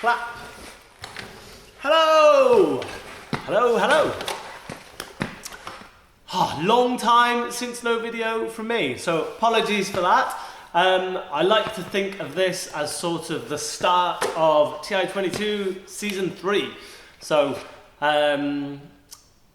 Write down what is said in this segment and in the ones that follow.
Clap. Hello. Hello, hello. Oh, long time since no video from me, so apologies for that. I like to think of this as sort of the start of Ti22 Season 3. So,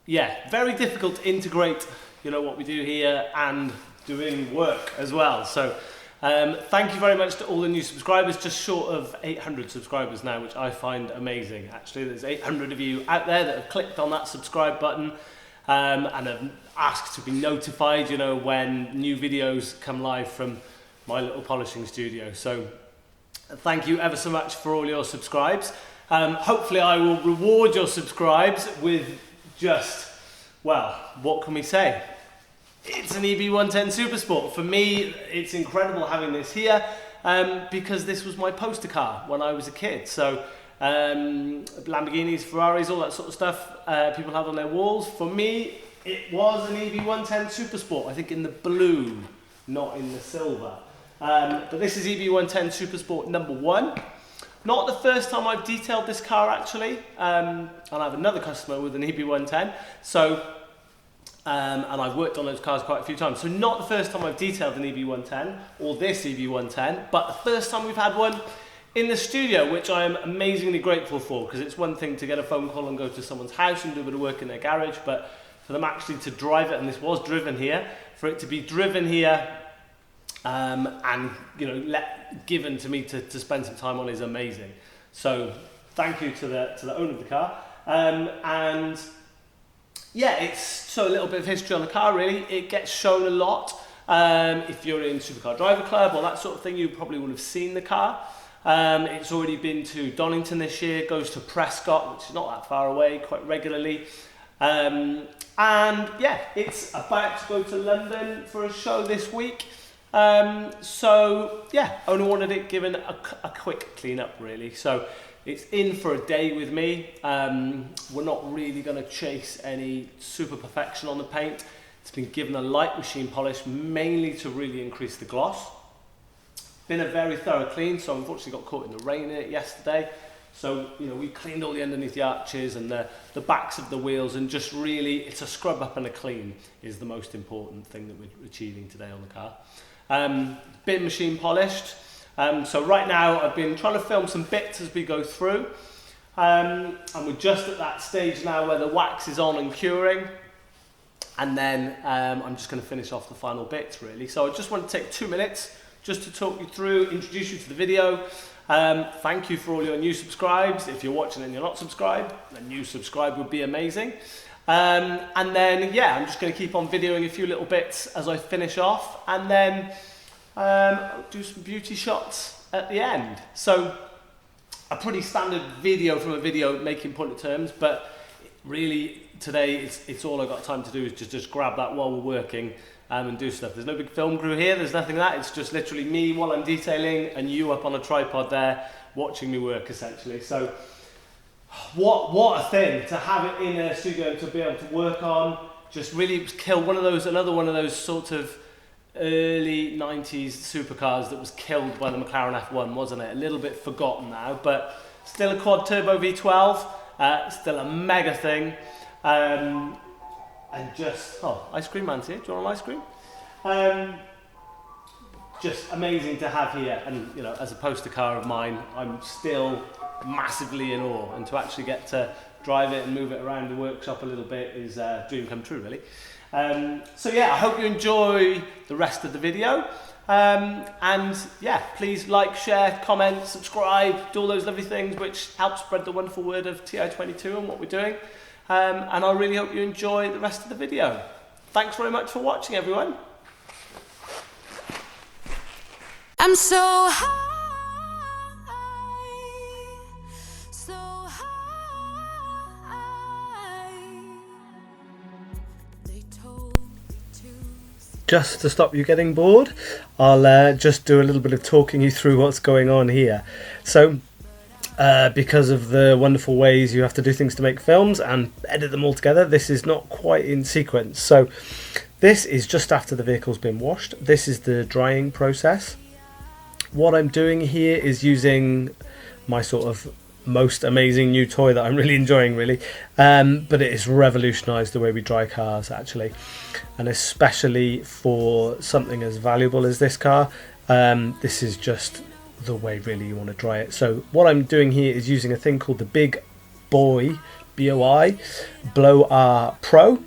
yeah, very difficult to integrate, what we do here and doing work as well. So, thank you very much to all the new subscribers, just short of 800 subscribers now, which I find amazing. Actually, there's 800 of you out there that have clicked on that subscribe button and have asked to be notified, when new videos come live from my little polishing studio. So thank you ever so much for all your subscribes. Hopefully I will reward your subscribes with just, well, what can we say? It's an EB110 Supersport. For me, it's incredible having this here because this was my poster car when I was a kid. So Lamborghinis, Ferraris, all that sort of stuff people had on their walls. For me, it was an EB110 Supersport, I think in the blue, not in the silver. But this is EB110 Supersport number 1. Not the first time I've detailed this car actually, and I have another customer with an EB110. So, and I've worked on those cars quite a few times. So not the first time I've detailed an EB110 or this EB110, but the first time we've had one in the studio, which I am amazingly grateful for, because it's one thing to get a phone call and go to someone's house and do a bit of work in their garage, but for them actually to drive it, and this was driven here, for it to be driven here and given to me to spend some time on is amazing. So thank you to the owner of the car. And yeah, it's so a little bit of history on the car really. It gets shown a lot. If you're in Supercar Driver Club or that sort of thing, you probably would have seen the car. It's already been to Donington this year, goes to Prescott, which is not that far away, quite regularly. And yeah, it's about to go to London for a show this week. So yeah, only wanted it given a quick clean up really. So it's in for a day with me. We're not really going to chase any super perfection on the paint. It's been given a light machine polish mainly to really increase the gloss. Been a very thorough clean, so unfortunately got caught in the rain in it yesterday. So, we cleaned all the underneath the arches and the backs of the wheels, and just really, it's a scrub up and a clean is the most important thing that we're achieving today on the car. Been machine polished. So right now I've been trying to film some bits as we go through. And we're just at that stage now where the wax is on and curing. And then I'm just going to finish off the final bits really. So I just want to take 2 minutes just to talk you through, introduce you to the video. Thank you for all your new subscribes. If you're watching and you're not subscribed, a new subscribe would be amazing. And then, yeah, I'm just going to keep on videoing a few little bits as I finish off, and then I'll do some beauty shots at the end. So a pretty standard video from a video making point of terms, but really today it's all I've got time to do is just grab that while we're working and do stuff. There's no big film crew here, there's nothing like that. It's just literally me while I'm detailing and you up on a tripod there watching me work essentially. So what a thing to have it in a studio to be able to work on. Just really kill another one of those sort of early 90s supercars that was killed by the McLaren F1, wasn't it? A little bit forgotten now, but still a quad turbo V12, still a mega thing. And just, ice cream man's here, do you want an ice cream? Just amazing to have here, and as a poster car of mine, I'm still massively in awe, and to actually get to drive it and move it around the workshop a little bit is a dream come true really. So yeah, I hope you enjoy the rest of the video, and yeah, please like, share, comment, subscribe, do all those lovely things which help spread the wonderful word of Ti22 and what we're doing, and I really hope you enjoy the rest of the video. Thanks very much for watching, everyone. I'm so high. Just to stop you getting bored, I'll just do a little bit of talking you through what's going on here. So because of the wonderful ways you have to do things to make films and edit them all together, this is not quite in sequence. So this is just after the vehicle's been washed. This is the drying process. What I'm doing here is using my sort of most amazing new toy that I'm really enjoying, really. But it has revolutionised the way we dry cars, actually, and especially for something as valuable as this car. This is just the way really you want to dry it. So what I'm doing here is using a thing called the Big Boy BOI Blow R Pro,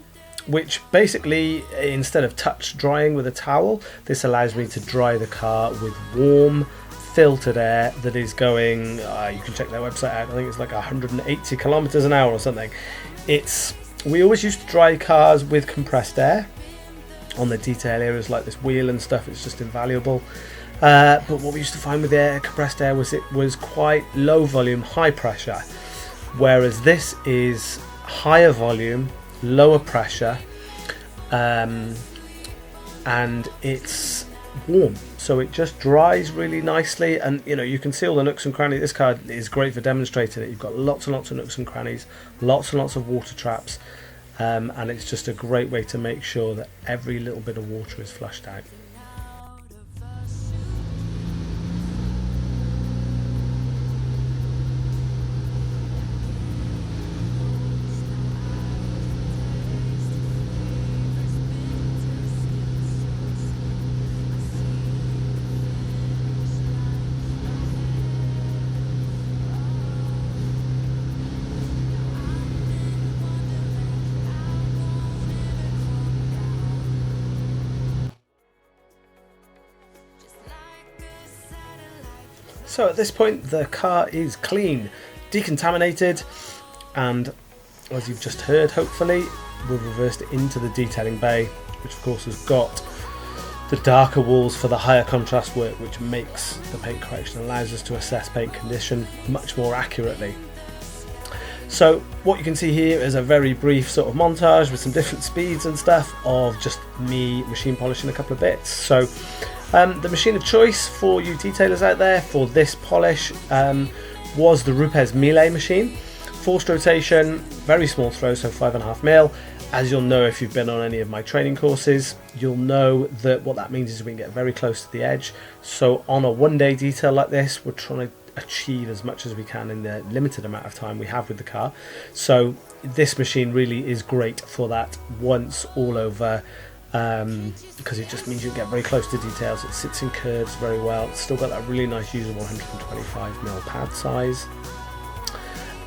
which basically, instead of touch drying with a towel, this allows me to dry the car with warm filtered air that is going, you can check their website out, I think it's like 180 kilometers an hour or something. We always used to dry cars with compressed air on the detail areas like this wheel and stuff. It's just invaluable. But what we used to find with compressed air was it was quite low volume, high pressure, whereas this is higher volume, lower pressure, and it's warm, so it just dries really nicely. And you can see all the nooks and crannies. This car is great for demonstrating it. You've got lots and lots of nooks and crannies, lots and lots of water traps, and it's just a great way to make sure that every little bit of water is flushed out. So at this point the car is clean, decontaminated, and as you've just heard, hopefully we've reversed it into the detailing bay, which of course has got the darker walls for the higher contrast work, which makes the paint correction, allows us to assess paint condition much more accurately. So what you can see here is a very brief sort of montage with some different speeds and stuff of just me machine polishing a couple of bits. So the machine of choice for you detailers out there for this polish was the Rupes Melee machine. Forced rotation, very small throw, so 5.5mm. As you'll know if you've been on any of my training courses, you'll know that what that means is we can get very close to the edge. So on a one-day detail like this, we're trying to achieve as much as we can in the limited amount of time we have with the car. So this machine really is great for that once all over, because it just means you get very close to details. It sits in curves very well. It's still got that really nice usable 125mm pad size,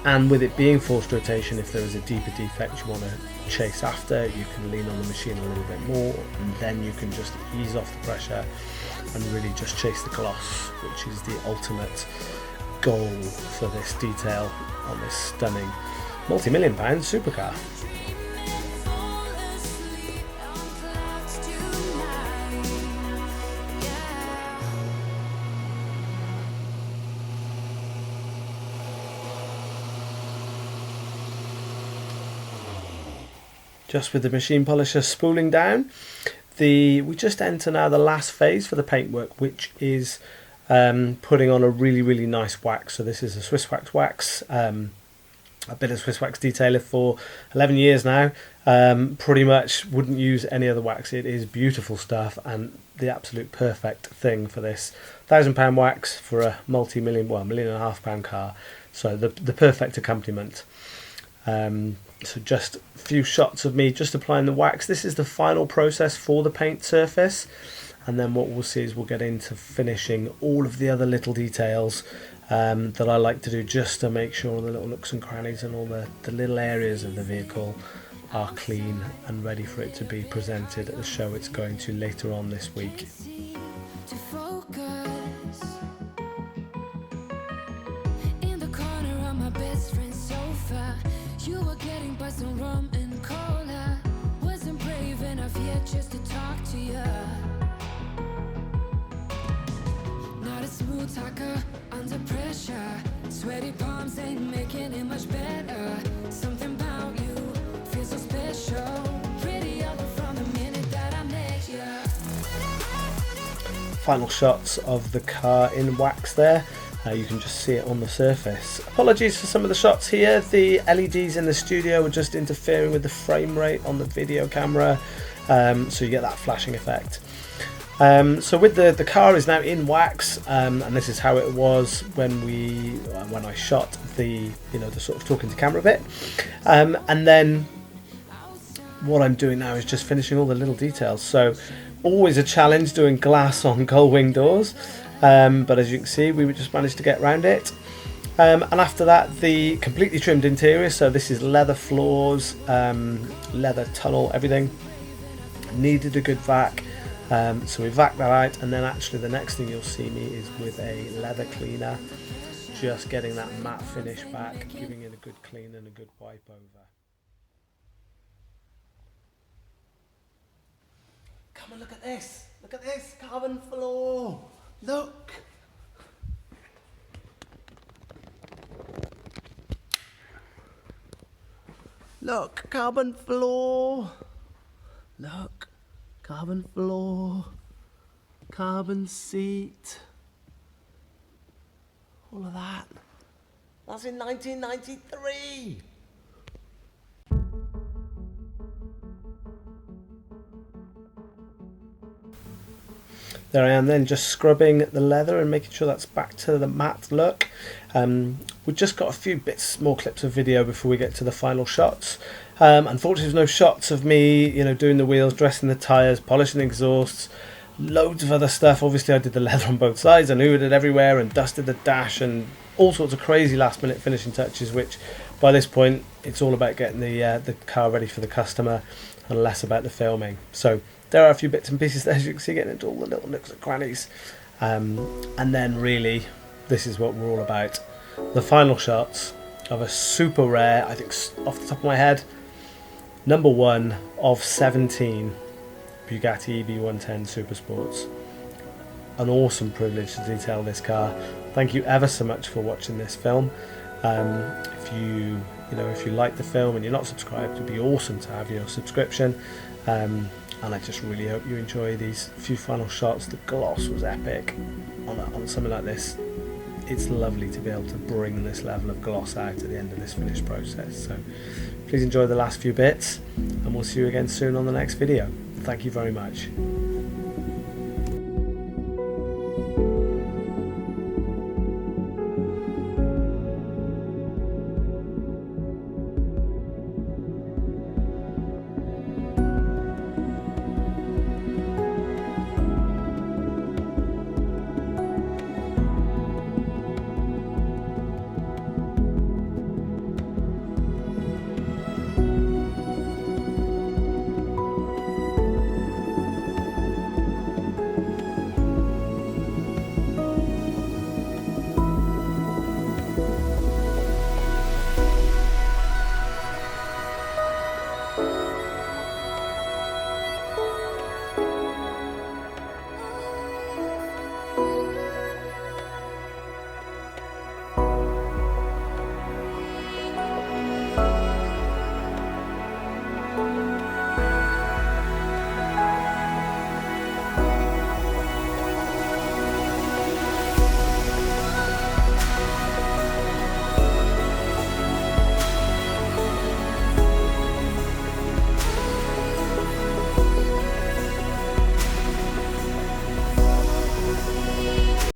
and with it being forced rotation, if there is a deeper defect you want to chase after, you can lean on the machine a little bit more, and then you can just ease off the pressure and really just chase the gloss, which is the ultimate goal for this detail on this stunning multi-million-pound supercar. Just with the machine polisher spooling down, we just enter now the last phase for the paintwork, which is putting on a really nice wax. So this is a Swiss wax. I've been a Swiss wax detailer for 11 years now. Pretty much wouldn't use any other wax. It is beautiful stuff and the absolute perfect thing for this. £1,000 wax for a multi-million, well, £1.5 million car. So the perfect accompaniment. So just a few shots of me just applying the wax. This is the final process for the paint surface, and then what we'll see is we'll get into finishing all of the other little details that I like to do, just to make sure all the little nooks and crannies and all the little areas of the vehicle are clean and ready for it to be presented at the show it's going to later on this week. You were getting by some rum and cola. Wasn't brave enough yet just to talk to you. Not a smooth talker under pressure. Sweaty palms ain't making it much better. Something about you feels so special. Prettier from the minute that I met you. Final shots of the car in wax there. You can just see it on the surface. Apologies for some of the shots here. The LEDs in the studio are just interfering with the frame rate on the video camera, so you get that flashing effect. So with the car is now in wax, and this is how it was when I shot the sort of talking to camera bit, and then what I'm doing now is just finishing all the little details. So always a challenge doing glass on gull wing doors, but as you can see, we just managed to get around it. And after that, the completely trimmed interior. So this is leather floors, leather tunnel, everything. Needed a good vac, so we vac that out, and then actually the next thing you'll see me is with a leather cleaner, just getting that matte finish back, giving it a good clean and a good wipe over. Come and look at this! Look at this carbon floor! Look! Look, carbon floor! Look, carbon floor, carbon seat, all of that. That's in 1993! There I am then, just scrubbing the leather and making sure that's back to the matte look. We've just got a few bits, more clips of video before we get to the final shots. Unfortunately there's no shots of me, doing the wheels, dressing the tyres, polishing the exhausts, loads of other stuff. Obviously I did the leather on both sides and hoovered it everywhere and dusted the dash and all sorts of crazy last minute finishing touches, which by this point it's all about getting the car ready for the customer and less about the filming. So there are a few bits and pieces there, as you can see, getting into all the little nooks and crannies. And then really, this is what we're all about. The final shots of a super rare, I think off the top of my head, number 1 of 17 Bugatti EB110 Supersports. An awesome privilege to detail this car. Thank you ever so much for watching this film. If you like the film and you're not subscribed, it'd be awesome to have your subscription. And I just really hope you enjoy these few final shots. The gloss was epic on something like this. It's lovely to be able to bring this level of gloss out at the end of this finished process. So please enjoy the last few bits, and we'll see you again soon on the next video. Thank you very much.